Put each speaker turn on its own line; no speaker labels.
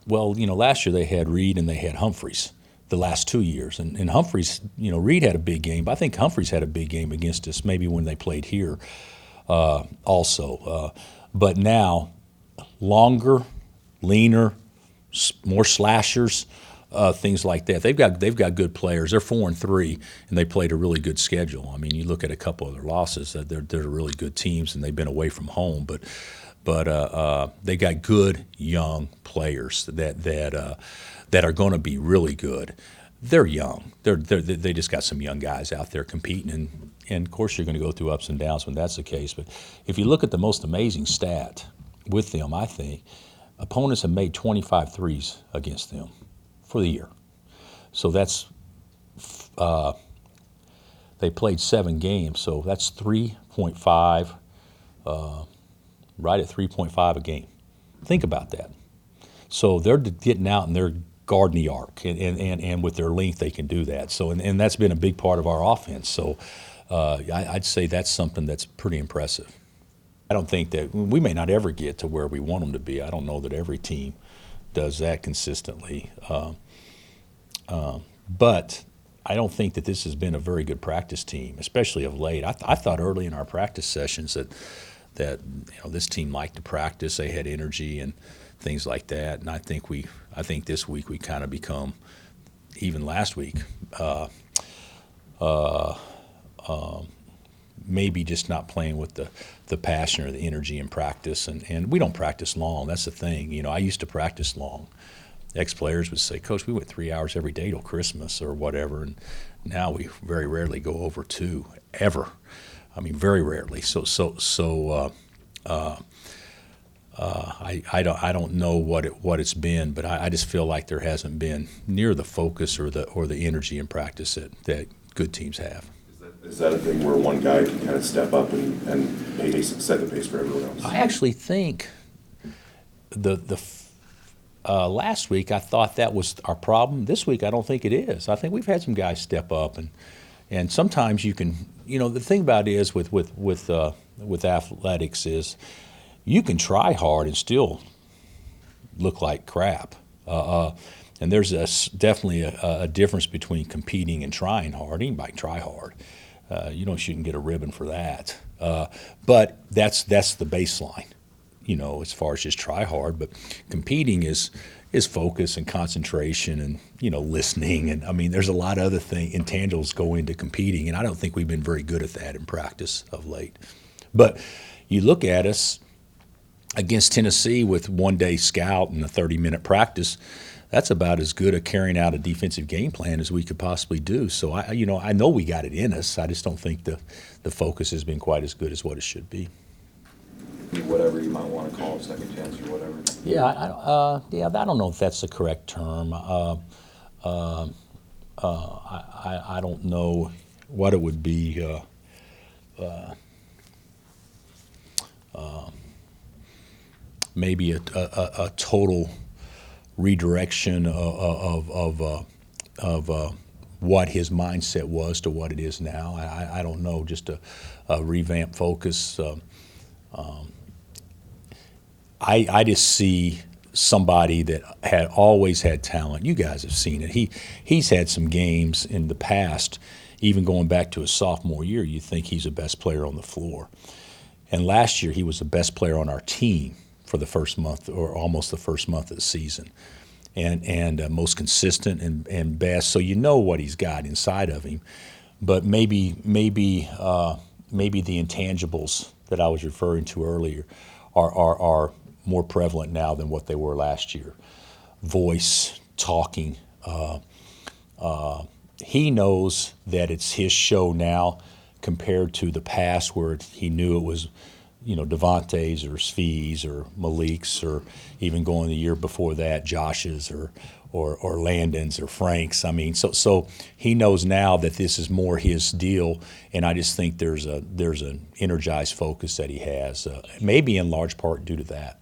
Well, last year they had Reed and they had Humphreys the last 2 years. And Humphreys, Reed had a big game, but I think Humphreys had a big game against us maybe when they played here also. But now, longer, leaner, more slashers, things like that. They've got good players. They're 4-3, and they played a really good schedule. I mean, you look at a couple of their losses; they're really good teams, and they've been away from home. But they got good young players that are going to be really good. They're young. They just got some young guys out there competing, and of course you're going to go through ups and downs when that's the case. But if you look at the most amazing stat with them, I think opponents have made 25 threes against them for the year. So that's they played 7 games, so that's 3.5, right at 3.5 a game. Think about that. So they're getting out and they're guarding the arc, and with their length they can do that. So and that's been a big part of our offense. So I'd say that's something that's pretty impressive. I don't think that we may not ever get to where we want them to be. I don't know that every team does that consistently. But I don't think that this has been a very good practice team, especially of late. I thought early in our practice sessions that this team liked to practice. They had energy and things like that. And I think this week we kind of become, even last week, maybe just not playing with the passion or the energy in practice. And we don't practice long. That's the thing. I used to practice long. Ex-players would say, "Coach, we went 3 hours every day till Christmas or whatever," and now we very rarely go over 2 ever. I mean, very rarely. I don't know what it's been, but I just feel like there hasn't been near the focus or the energy in practice that good teams have.
Is that a thing where one guy can kind of step up and set the pace for everyone else?
I actually think last week I thought that was our problem. This week I don't think it is. I think we've had some guys step up, and sometimes you can. The thing about it is with athletics is you can try hard and still look like crap. And there's definitely a difference between competing and trying hard. Anybody can try hard. You shouldn't get a ribbon for that. But that's the baseline, as far as just try hard. But competing is focus and concentration and, listening. And, I mean, there's a lot of other intangibles go into competing, and I don't think we've been very good at that in practice of late. But you look at us against Tennessee with one-day scout and a 30-minute practice, that's about as good at carrying out a defensive game plan as we could possibly do. So, I know we got it in us. I just don't think the focus has been quite as good as what it should be.
Whatever you might want to call it, second chance or whatever.
Yeah, I don't know if that's the correct term. I don't know what it would be. Maybe a total redirection of what his mindset was to what it is now. I don't know, just a revamped focus. I just see somebody that had always had talent. You guys have seen it. He's had some games in the past, even going back to his sophomore year, you think he's the best player on the floor. And last year he was the best player on our team for the first month or almost the first month of the season, and most consistent and best. So you know what he's got inside of him, but maybe the intangibles that I was referring to earlier are more prevalent now than what they were last year. Voice, talking. He knows that it's his show now compared to the past where he knew it was, Devontae's or Svi's or Malik's, or even going the year before that, Josh's or Landon's or Frank's. I mean, so he knows now that this is more his deal, and I just think there's an energized focus that he has, maybe in large part due to that.